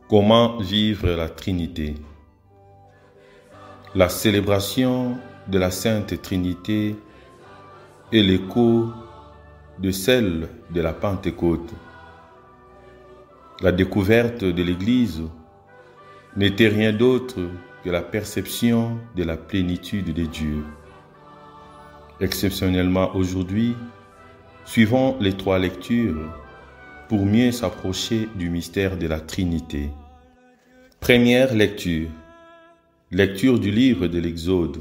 Comment vivre la Trinité? La célébration de la Sainte Trinité est l'écho de celle de la Pentecôte. La découverte de l'Église n'était rien d'autre que la perception de la plénitude de Dieu. Exceptionnellement aujourd'hui, suivons les trois lectures pour mieux s'approcher du mystère de la Trinité. Première lecture. Lecture du livre de l'Exode,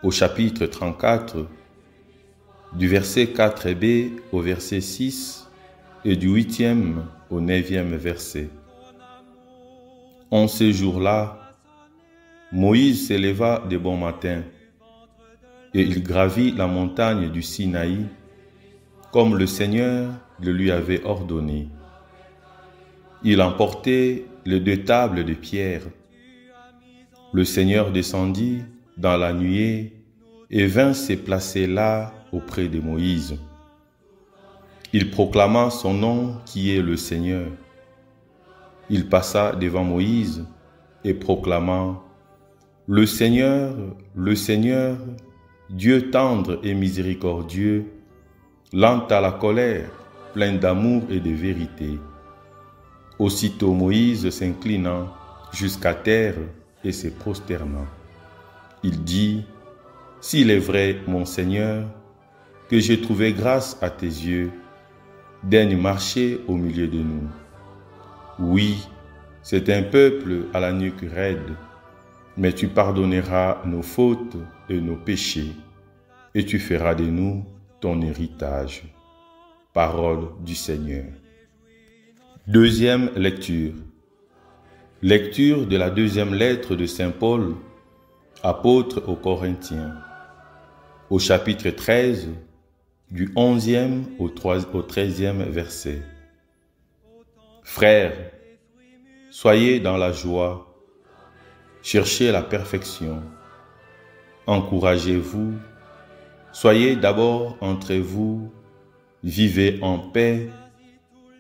au chapitre 34, du verset 4b au verset 6 et du 8e au 9e verset. En ce jour-là, Moïse s'éleva de bon matin et il gravit la montagne du Sinaï comme le Seigneur le lui avait ordonné. Il emportait les 2 tables de pierre. Le Seigneur descendit dans la nuée et vint se placer là auprès de Moïse. Il proclama son nom qui est le Seigneur. Il passa devant Moïse et proclama: le Seigneur, Dieu tendre et miséricordieux, lent à la colère, plein d'amour et de vérité. Aussitôt Moïse s'inclinant jusqu'à terre et se prosternant, il dit: s'il est vrai, mon Seigneur, que j'ai trouvé grâce à tes yeux, daigne marcher au milieu de nous. Oui, c'est un peuple à la nuque raide, mais tu pardonneras nos fautes et nos péchés, et tu feras de nous ton héritage. Parole du Seigneur. Deuxième lecture. Lecture de la deuxième lettre de Saint Paul, apôtre aux Corinthiens, au chapitre 13, du 11e au 13e verset. Frères, soyez dans la joie, cherchez la perfection, encouragez-vous, soyez d'abord entre vous, vivez en paix,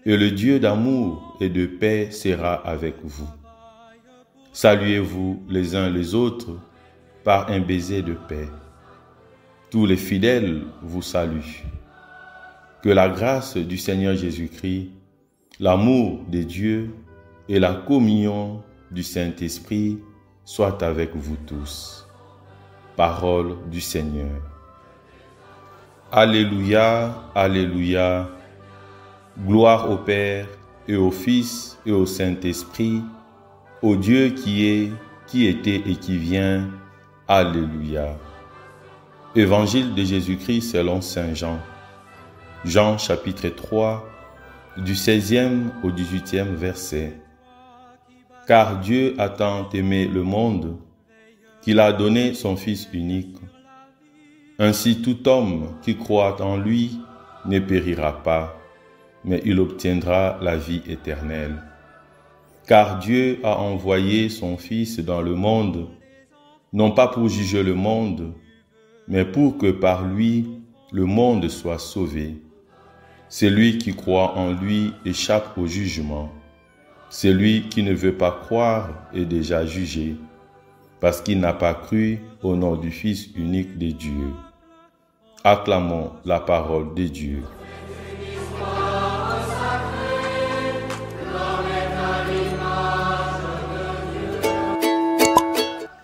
et le Dieu d'amour et de paix sera avec vous. Saluez-vous les uns les autres par un baiser de paix. Tous les fidèles vous saluent. Que la grâce du Seigneur Jésus-Christ, l'amour de Dieu et la communion du Saint-Esprit soient avec vous tous. Parole du Seigneur. Alléluia, Alléluia. Gloire au Père et au Fils et au Saint-Esprit, au Dieu qui est, qui était et qui vient. Alléluia. Évangile de Jésus-Christ selon Saint Jean. Jean chapitre 3, du 16e au 18e verset. Car Dieu a tant aimé le monde qu'il a donné son Fils unique. Ainsi tout homme qui croit en lui ne périra pas, mais il obtiendra la vie éternelle. Car Dieu a envoyé son Fils dans le monde, non pas pour juger le monde, mais pour que par lui le monde soit sauvé. Celui qui croit en lui échappe au jugement. Celui qui ne veut pas croire est déjà jugé, parce qu'il n'a pas cru au nom du Fils unique de Dieu. Acclamons la parole de Dieu.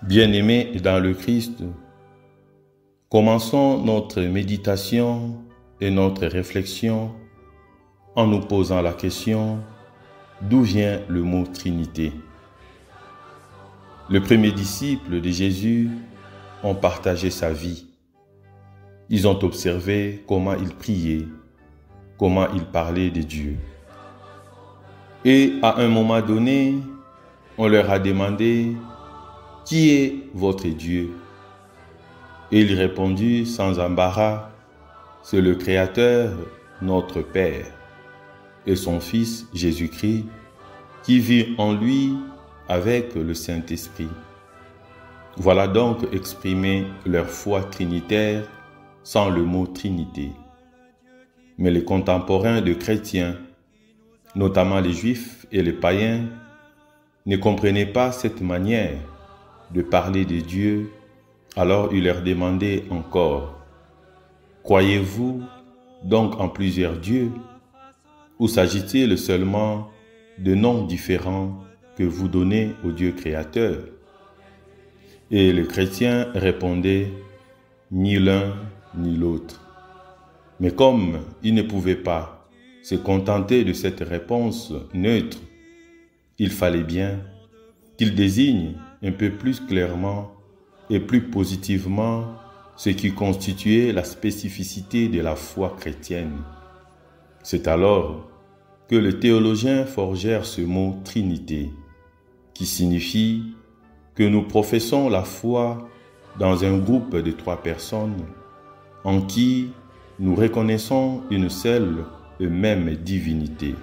Bien-aimés dans le Christ, commençons notre méditation et notre réflexion en nous posant la question: d'où vient le mot Trinité? Les premiers disciples de Jésus ont partagé sa vie. Ils ont observé comment il priait, comment il parlait de Dieu. Et à un moment donné, on leur a demandé: qui est votre Dieu? Et il répondit sans embarras: c'est le Créateur, notre Père, et son Fils Jésus-Christ, qui vit en lui avec le Saint-Esprit. Voilà donc exprimer leur foi trinitaire sans le mot Trinité. Mais les contemporains de chrétiens, notamment les Juifs et les païens, ne comprenaient pas cette manière de parler de Dieu. Alors il leur demandait encore, « Croyez-vous donc en plusieurs dieux, ou s'agit-il seulement de noms différents que vous donnez au Dieu créateur ?» Et le chrétien répondait, « Ni l'un ni l'autre. » Mais comme il ne pouvait pas se contenter de cette réponse neutre, il fallait bien qu'il désigne un peu plus clairement et plus positivement ce qui constituait la spécificité de la foi chrétienne. C'est alors que les théologiens forgèrent ce mot « Trinité », qui signifie que nous professons la foi dans un groupe de 3 personnes en qui nous reconnaissons une seule et même divinité.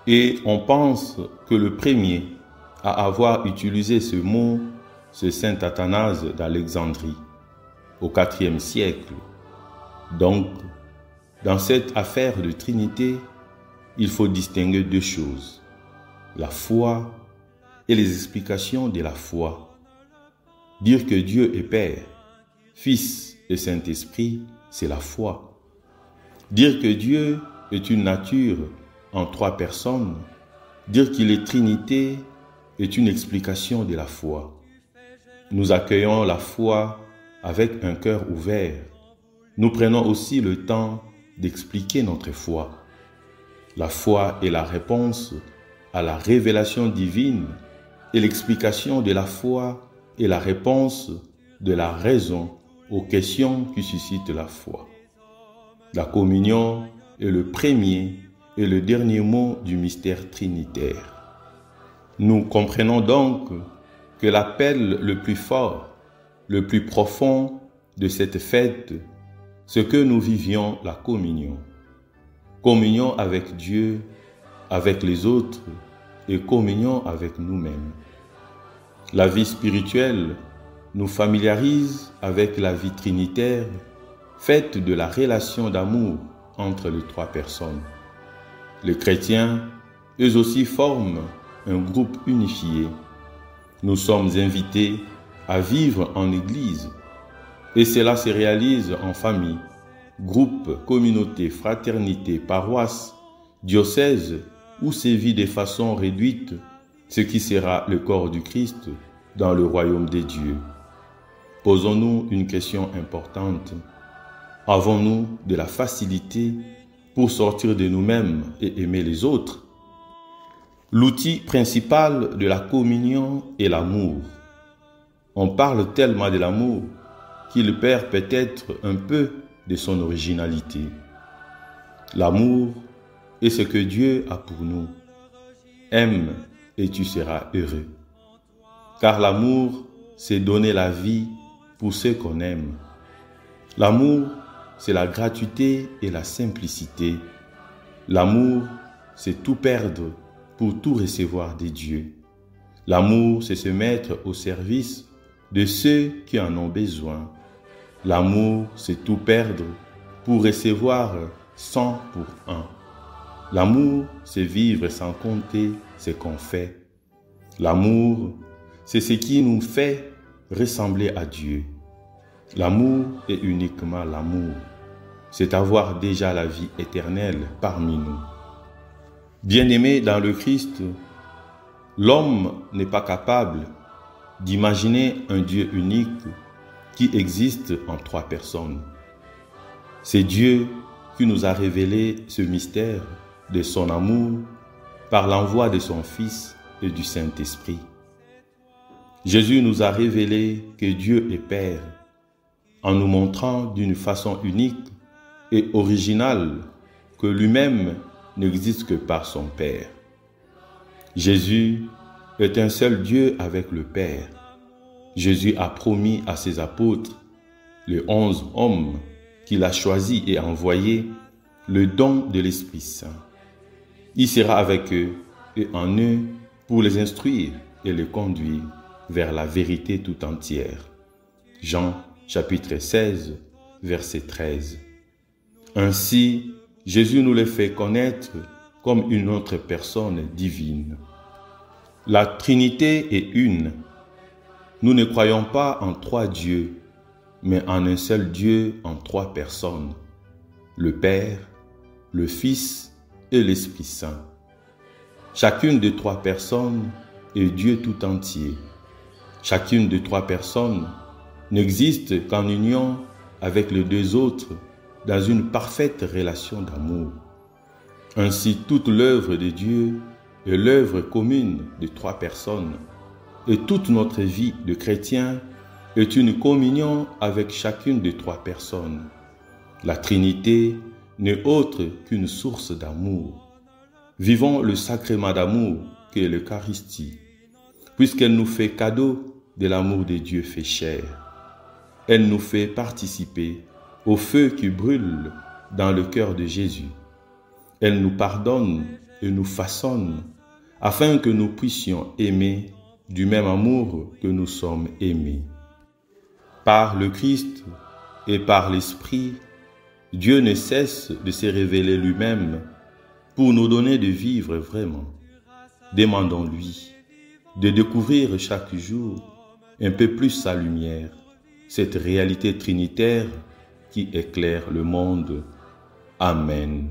Et on pense que le premier à avoir utilisé ce mot, c'est saint Athanase d'Alexandrie, au IVe siècle. Donc, dans cette affaire de Trinité, il faut distinguer 2 choses, la foi et les explications de la foi. Dire que Dieu est Père, Fils et Saint-Esprit, c'est la foi. Dire que Dieu est une nature en 3 personnes, dire qu'il est Trinité est une explication de la foi. Nous accueillons la foi avec un cœur ouvert. Nous prenons aussi le temps d'expliquer notre foi. La foi est la réponse à la révélation divine et l'explication de la foi est la réponse de la raison aux questions qui suscitent la foi. La communion est le premier et le dernier mot du mystère trinitaire. Nous comprenons donc que l'appel le plus fort, le plus profond de cette fête, c'est que nous vivions la communion. Communion avec Dieu, avec les autres et communion avec nous-mêmes. La vie spirituelle nous familiarise avec la vie trinitaire, faite de la relation d'amour entre les 3 personnes. Les chrétiens, eux aussi, forment un groupe unifié. Nous sommes invités à vivre en Église et cela se réalise en famille, groupe, communauté, fraternité, paroisse, diocèse où sévit de façon réduite ce qui sera le corps du Christ dans le royaume des dieux. Posons-nous une question importante. Avons-nous de la facilité pour sortir de nous-mêmes et aimer les autres? L'outil principal de la communion est l'amour. On parle tellement de l'amour qu'il perd peut-être un peu de son originalité. L'amour est ce que Dieu a pour nous. Aime et tu seras heureux. Car l'amour, c'est donner la vie pour ceux qu'on aime. L'amour, c'est la gratuité et la simplicité. L'amour, c'est tout perdre pour tout recevoir des dieux. L'amour, c'est se mettre au service de ceux qui en ont besoin. L'amour, c'est tout perdre pour recevoir 100 pour 1. L'amour, c'est vivre sans compter ce qu'on fait. L'amour, c'est ce qui nous fait ressembler à Dieu. L'amour est uniquement l'amour. C'est avoir déjà la vie éternelle parmi nous. Bien-aimés dans le Christ, l'homme n'est pas capable d'imaginer un Dieu unique qui existe en 3 personnes. C'est Dieu qui nous a révélé ce mystère de son amour par l'envoi de son Fils et du Saint-Esprit. Jésus nous a révélé que Dieu est Père en nous montrant d'une façon unique et originale que lui-même n'existe que par son Père. Jésus est un seul Dieu avec le Père. Jésus a promis à ses apôtres, les 11 hommes qu'il a choisis et envoyés, le don de l'Esprit Saint. Il sera avec eux et en eux pour les instruire et les conduire vers la vérité tout entière. Jean chapitre 16, verset 13. Ainsi, Jésus nous le fait connaître comme une autre personne divine. La Trinité est une. Nous ne croyons pas en trois dieux, mais en un seul Dieu en trois personnes, le Père, le Fils et l'Esprit Saint. Chacune des trois personnes est Dieu tout entier. Chacune des trois personnes n'existe qu'en union avec les deux autres dans une parfaite relation d'amour. Ainsi, toute l'œuvre de Dieu est l'œuvre commune de trois personnes, et toute notre vie de chrétien est une communion avec chacune des trois personnes. La Trinité n'est autre qu'une source d'amour. Vivons le sacrement d'amour qu'est l'Eucharistie, puisqu'elle nous fait cadeau de l'amour de Dieu fait chair. Elle nous fait participer au feu qui brûle dans le cœur de Jésus. Elle nous pardonne et nous façonne afin que nous puissions aimer du même amour que nous sommes aimés. Par le Christ et par l'Esprit, Dieu ne cesse de se révéler lui-même pour nous donner de vivre vraiment. Demandons-lui de découvrir chaque jour un peu plus sa lumière, cette réalité trinitaire qui éclaire le monde. Amen.